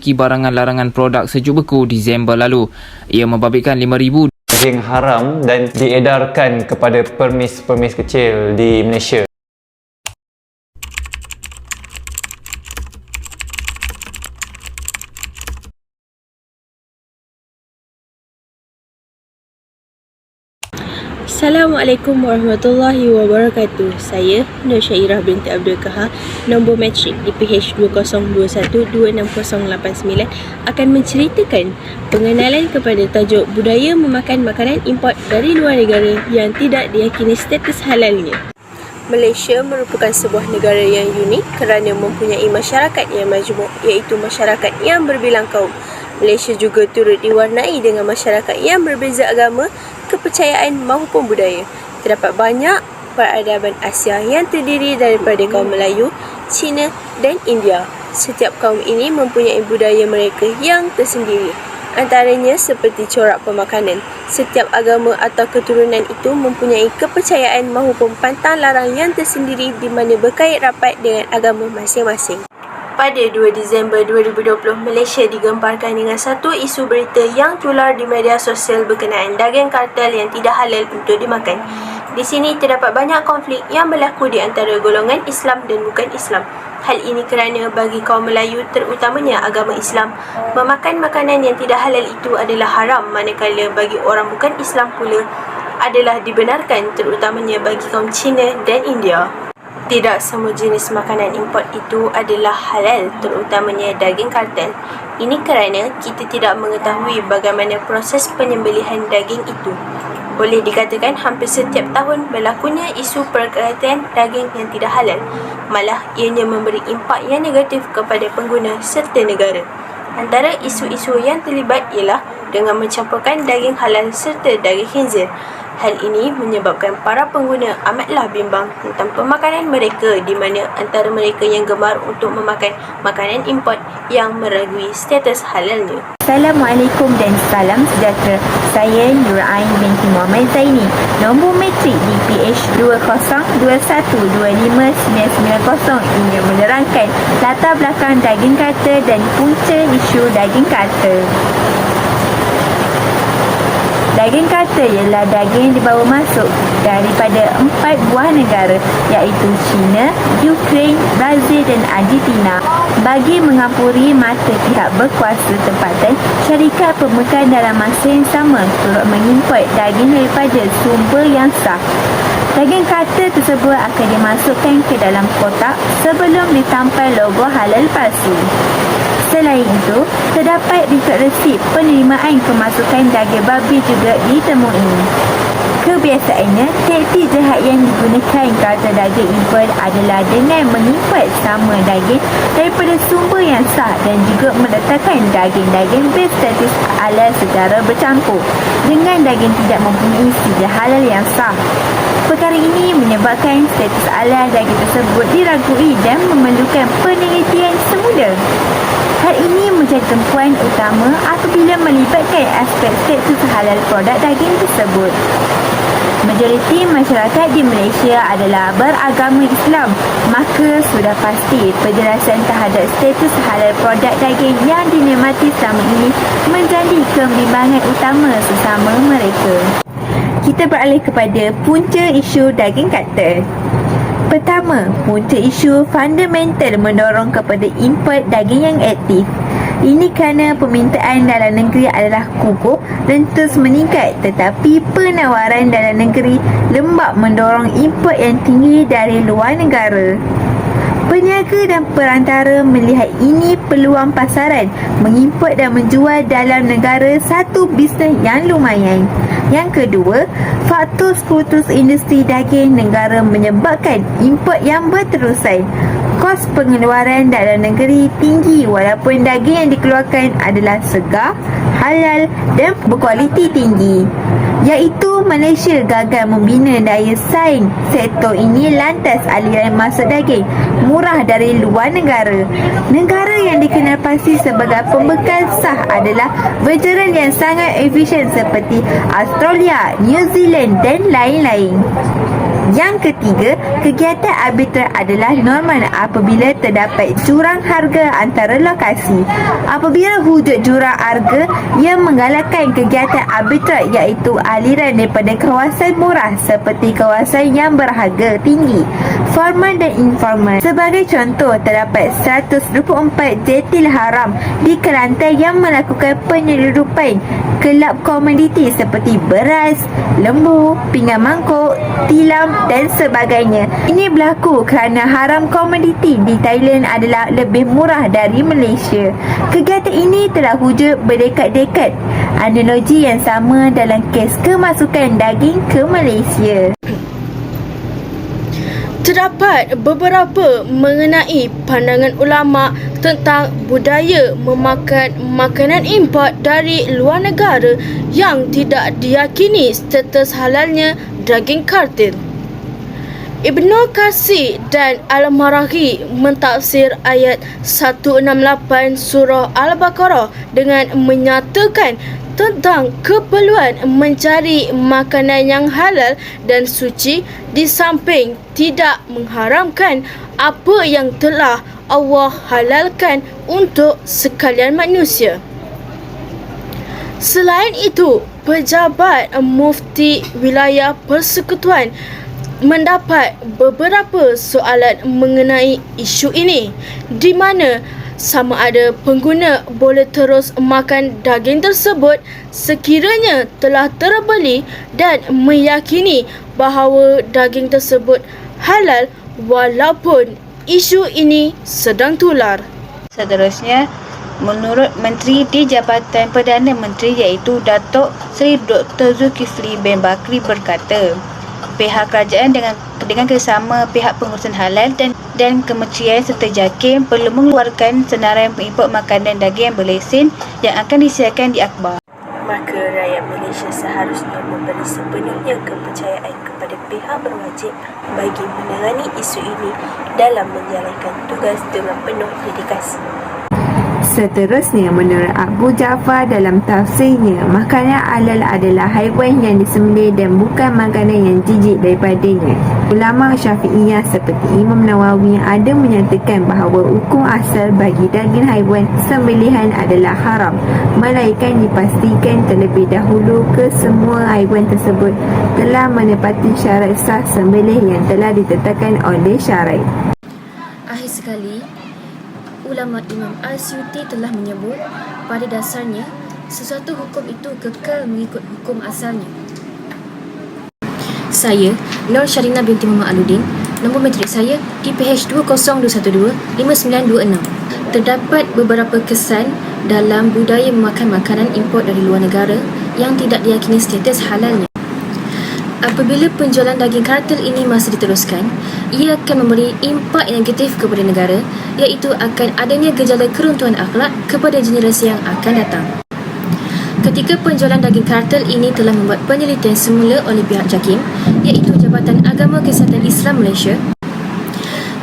memiliki barangan larangan produk sejuk beku Disember lalu. Ia membabitkan 5,000 daging haram dan diedarkan kepada permis-permis kecil di Malaysia. Assalamualaikum warahmatullahi wabarakatuh. Saya Nur Syairah binti Abdul Kahar, nombor matrik DPH 2021260089 akan menceritakan pengenalan kepada tajuk budaya memakan makanan import dari luar negara yang tidak diyakini status halalnya. Malaysia merupakan sebuah negara yang unik kerana mempunyai masyarakat yang majmuk, iaitu masyarakat yang berbilang kaum. Malaysia juga turut diwarnai dengan masyarakat yang berbeza agama, kepercayaan maupun budaya. Terdapat banyak peradaban Asia yang terdiri daripada kaum Melayu, Cina dan India. Setiap kaum ini mempunyai budaya mereka yang tersendiri. Antaranya seperti corak pemakanan. Setiap agama atau keturunan itu mempunyai kepercayaan maupun pantang larang yang tersendiri di mana berkait rapat dengan agama masing-masing. Pada 2 Disember 2020, Malaysia digemparkan dengan satu isu berita yang tular di media sosial berkenaan daging kartel yang tidak halal untuk dimakan. Di sini terdapat banyak konflik yang berlaku di antara golongan Islam dan bukan Islam. Hal ini kerana bagi kaum Melayu, terutamanya agama Islam, memakan makanan yang tidak halal itu adalah haram, manakala bagi orang bukan Islam pula adalah dibenarkan, terutamanya bagi kaum Cina dan India. Tidak semua jenis makanan import itu adalah halal, terutamanya daging kartel. Ini kerana kita tidak mengetahui bagaimana proses penyembelihan daging itu. Boleh dikatakan hampir setiap tahun berlakunya isu perkara-perkara daging yang tidak halal. Malah ianya memberi impak yang negatif kepada pengguna serta negara. Antara isu-isu yang terlibat ialah dengan mencampurkan daging halal serta daging khinzir. Hal ini menyebabkan para pengguna amatlah bimbang tentang pemakanan mereka, di mana antara mereka yang gemar untuk memakan makanan import yang meragui status halalnya. Assalamualaikum dan salam sejahtera. Saya Nur Ain binti Muhammad Zaini, nombor matrik DPH 2021259990 ingin menerangkan latar belakang daging kartel dan punca isu daging kartel. Daging kartel ialah daging yang dibawa masuk daripada 4 buah negara, iaitu China, Ukraine, Brazil dan Argentina. Bagi mengampuri mata pihak berkuasa tempatan, syarikat pemekan dalam masa yang sama turut mengimport daging daripada sumber yang sah. Daging kartel tersebut akan dimasukkan ke dalam kotak sebelum ditampal logo halal palsu. Selain itu, terdapat rekod resip penerimaan kemasukan daging babi juga ditemui. Kebiasaannya, taktik jahat yang digunakan kartel daging import adalah dengan mengimport sama daging daripada sumber yang sah dan juga meletakkan daging-daging berstatus halal secara bercampur dengan daging tidak mempunyai sijil halal yang sah. Perkara ini menyebabkan status halal daging tersebut diragui dan memerlukan penelitian semula. Hal ini menjadi tumpuan utama apabila melibatkan aspek status halal produk daging tersebut. Majoriti masyarakat di Malaysia adalah beragama Islam, maka sudah pasti penjelasan terhadap status halal produk daging yang dinikmati selama ini menjadi kebimbangan utama sesama mereka. Kita beralih kepada punca isu daging kartel. Pertama, punca isu fundamental mendorong kepada import daging yang aktif. Ini kerana permintaan dalam negeri adalah kukuh dan terus meningkat, tetapi penawaran dalam negeri lembab mendorong import yang tinggi dari luar negara. Peniaga dan perantara melihat ini peluang pasaran, mengimport dan menjual dalam negara satu bisnes yang lumayan. Yang kedua, faktor sekutus industri daging negara menyebabkan import yang berterusan. Kos pengeluaran dalam negeri tinggi walaupun daging yang dikeluarkan adalah segar, halal dan berkualiti tinggi. Iaitu Malaysia gagal membina daya saing sektor ini lantas aliran masuk daging murah dari luar negara. Negara yang dikenal pasti sebagai pembekal sah adalah veteran yang sangat efisien seperti Australia, New Zealand dan lain-lain. Yang ketiga, kegiatan arbitrar adalah normal apabila terdapat jurang harga antara lokasi. Apabila wujud jurang harga yang menggalakkan kegiatan arbitrar iaitu aliran daripada kawasan murah seperti kawasan yang berharga tinggi, formal dan informal. Sebagai contoh, terdapat 124 jetil haram di Kelantan yang melakukan penyeludupan kelab komoditi seperti beras, lembu, pinggan mangkuk, tilam dan sebagainya. Ini berlaku kerana haram komoditi di Thailand adalah lebih murah dari Malaysia. Kegiatan ini telah wujud berdekad-dekad. Analogi yang sama dalam kes kemasukan daging ke Malaysia. Terdapat beberapa mengenai pandangan ulama tentang budaya memakan makanan import dari luar negara yang tidak diyakini status halalnya daging kartel. Ibnu Katsir dan Al-Maraghī mentafsir ayat 168 surah Al-Baqarah dengan menyatakan tentang keperluan mencari makanan yang halal dan suci di samping tidak mengharamkan apa yang telah Allah halalkan untuk sekalian manusia. Selain itu, pejabat mufti wilayah persekutuan mendapat beberapa soalan mengenai isu ini, di mana sama ada pengguna boleh terus makan daging tersebut sekiranya telah terbeli dan meyakini bahawa daging tersebut halal walaupun isu ini sedang tular. Seterusnya, menurut Menteri di Jabatan Perdana Menteri iaitu Datuk Seri Dr. Zulkifli bin Bakri berkata, pihak kerajaan dengan kerjasama pihak pengurusan halal dan kementerian serta JAKIM perlu mengeluarkan senarai pengimport makanan daging yang berlesen yang akan disiarkan di akhbar. Maka rakyat Malaysia seharusnya memberi sepenuhnya kepercayaan kepada pihak berwajib bagi menangani isu ini dalam menjalankan tugas dengan penuh dedikasi. Seterusnya, menurut Abu Ja'far dalam tafsirnya, makanan halal adalah haiwan yang disembelih dan bukan makanan yang jijik daripadanya. Ulama Syafi'iyah seperti Imam Nawawi ada menyatakan bahawa hukum asal bagi daging haiwan sembelihan adalah haram, melainkan dipastikan terlebih dahulu ke semua haiwan tersebut telah menepati syarat sah sembelih yang telah ditetapkan oleh syariat. Akhir sekali, ulama Imam Al-Suyuti telah menyebut pada dasarnya sesuatu hukum itu kekal mengikut hukum asalnya. Saya, Nur Syarina binti Muhammad Aludin, nombor matrik saya DPH 202259226. Terdapat beberapa kesan dalam budaya memakan makanan import dari luar negara yang tidak diyakini status halalnya. Apabila penjualan daging kartel ini masih diteruskan, ia akan memberi impak negatif kepada negara, iaitu akan adanya gejala keruntuhan akhlak kepada generasi yang akan datang. Ketika penjualan daging kartel ini telah membuat penelitian semula oleh pihak JAKIM, iaitu Jabatan Agama Kesihatan Islam Malaysia,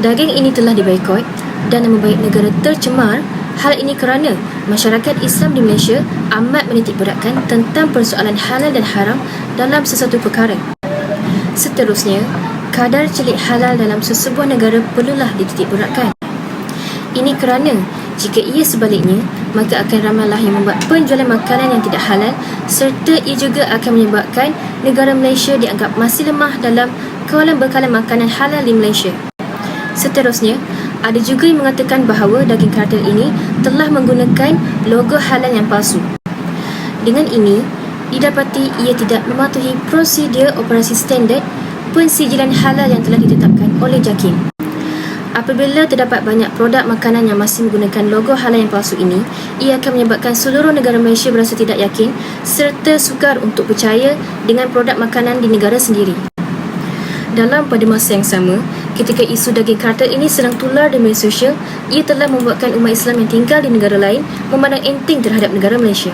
daging ini telah diboikot dan nama baik negara tercemar. Hal ini kerana masyarakat Islam di Malaysia amat menitikberatkan tentang persoalan halal dan haram dalam sesuatu perkara. Seterusnya, kadar celik halal dalam sesebuah negara perlulah dititikberatkan. Ini kerana jika ia sebaliknya, maka akan ramailah yang membuat penjualan makanan yang tidak halal, serta ia juga akan menyebabkan negara Malaysia dianggap masih lemah dalam kawalan bekalan makanan halal di Malaysia. Seterusnya, ada juga yang mengatakan bahawa daging kartel ini telah menggunakan logo halal yang palsu. Dengan ini, didapati ia tidak mematuhi prosedur operasi standard pensijilan halal yang telah ditetapkan oleh JAKIM. Apabila terdapat banyak produk makanan yang masih menggunakan logo halal yang palsu ini, ia akan menyebabkan seluruh negara Malaysia berasa tidak yakin serta sukar untuk percaya dengan produk makanan di negara sendiri. Dalam pada masa yang sama, ketika isu daging kartel ini sedang tular di media sosial, ia telah membuatkan umat Islam yang tinggal di negara lain memandang enteng terhadap negara Malaysia.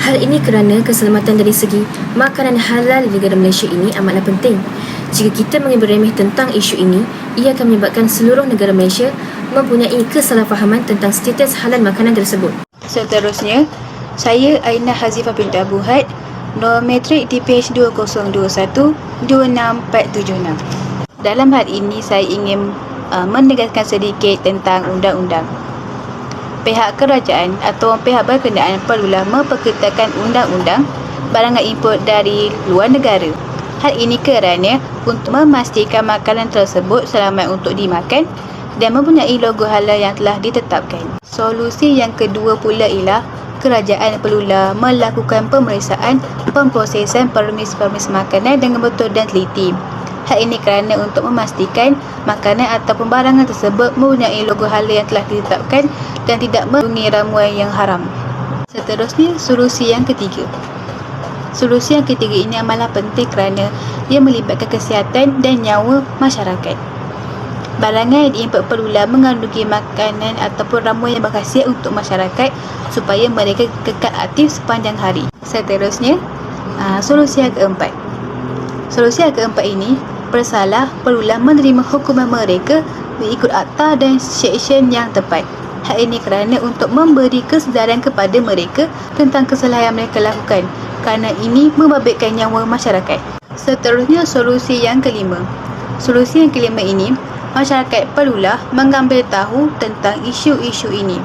Hal ini kerana keselamatan dari segi makanan halal di negara Malaysia ini amatlah penting. Jika kita mengambil remeh tentang isu ini, ia akan menyebabkan seluruh negara Malaysia mempunyai kesalahfahaman tentang status halal makanan tersebut. Seterusnya, saya Aina Hazifah binti Abu Had, Normetrik DPH 2021-26476. Dalam hal ini saya ingin menegaskan sedikit tentang undang-undang. Pihak kerajaan atau pihak berkenaan perlulah memperketatkan undang-undang barangan import dari luar negara. Hal ini kerana untuk memastikan makanan tersebut selamat untuk dimakan dan mempunyai logo halal yang telah ditetapkan. Solusi yang kedua pula ialah kerajaan perlulah melakukan pemeriksaan pemprosesan permis makanan dengan betul dan teliti. Hal ini kerana untuk memastikan makanan atau barangan tersebut mempunyai logo halal yang telah ditetapkan dan tidak mengandungi ramuan yang haram. Seterusnya, solusi yang ketiga. Solusi yang ketiga ini amatlah penting kerana ia melibatkan kesihatan dan nyawa masyarakat. Barangan yang diimport perlulah mengandungi makanan ataupun ramuan yang berkhasiat untuk masyarakat supaya mereka kekal aktif sepanjang hari. Seterusnya, solusi yang keempat. Solusi yang keempat ini, bersalah perlulah menerima hukuman mereka mengikut akta dan seksyen yang tepat. Hal ini kerana untuk memberi kesedaran kepada mereka tentang kesalahan yang mereka lakukan, kerana ini membabitkan nyawa masyarakat. Seterusnya, solusi yang kelima. Solusi yang kelima ini, masyarakat perlulah mengambil tahu tentang isu-isu ini.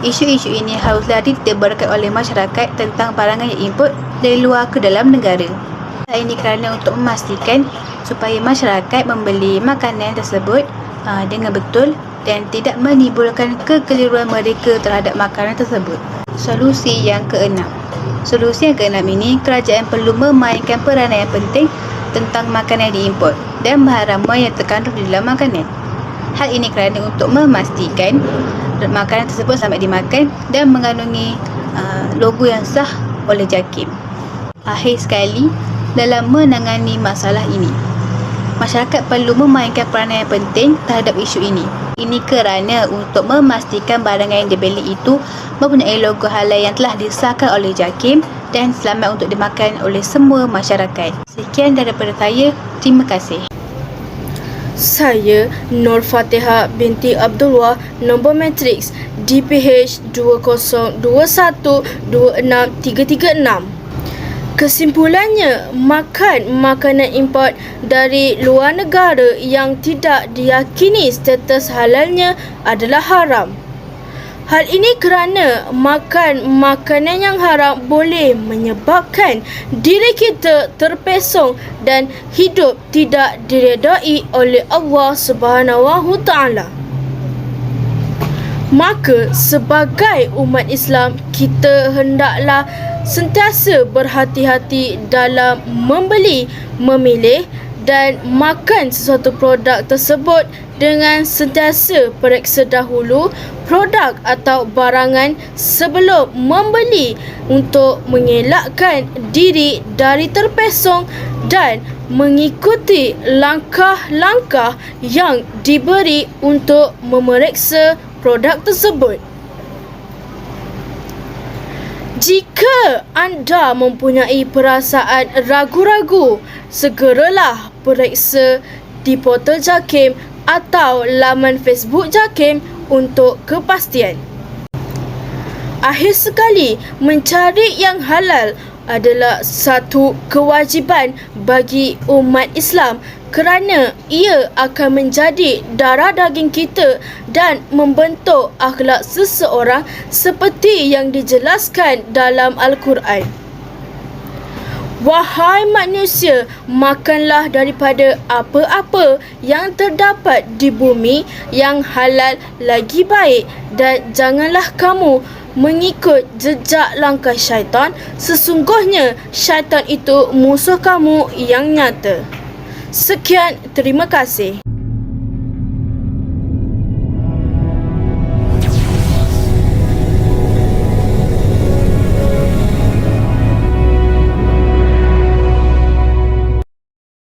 Isu-isu ini haruslah ditebarkan oleh masyarakat tentang barangan yang import dari luar ke dalam negara. Hal ini kerana untuk memastikan supaya masyarakat membeli makanan tersebut dengan betul dan tidak menimbulkan kekeliruan mereka terhadap makanan tersebut. Solusi yang keenam. Solusi yang keenam ini, kerajaan perlu memainkan peranan yang penting tentang makanan yang diimport dan bahan ramuan yang terkandung di dalam makanan. Hal ini kerana untuk memastikan makanan tersebut selamat dimakan dan mengandungi logo yang sah oleh JAKIM. Akhir sekali, dalam menangani masalah ini, masyarakat perlu memainkan peranan yang penting terhadap isu ini. Ini kerana untuk memastikan barangan yang dibeli itu mempunyai logo halal yang telah disahkan oleh JAKIM dan selamat untuk dimakan oleh semua masyarakat. Sekian daripada saya. Terima kasih. Saya Nur Fatihah binti Abdullah, nombor matriks DPH 20212636. Kesimpulannya, makan makanan import dari luar negara yang tidak diyakini status halalnya adalah haram. Hal ini kerana makan makanan yang haram boleh menyebabkan diri kita terpesong dan hidup tidak diredai oleh Allah SWT. Maka sebagai umat Islam, kita hendaklah sentiasa berhati-hati dalam membeli, memilih dan makan sesuatu produk tersebut dengan sentiasa periksa dahulu produk atau barangan sebelum membeli untuk mengelakkan diri dari terpesong dan mengikuti langkah-langkah yang diberi untuk memeriksa produk tersebut. Jika anda mempunyai perasaan ragu-ragu, segeralah periksa di portal JAKIM atau laman Facebook JAKIM untuk kepastian. Akhir sekali, mencari yang halal adalah satu kewajipan bagi umat Islam kerana ia akan menjadi darah daging kita dan membentuk akhlak seseorang seperti yang dijelaskan dalam Al-Quran. Wahai manusia, makanlah daripada apa-apa yang terdapat di bumi yang halal lagi baik dan janganlah kamu mengikut jejak langkah syaitan. Sesungguhnya syaitan itu musuh kamu yang nyata. Sekian, terima kasih.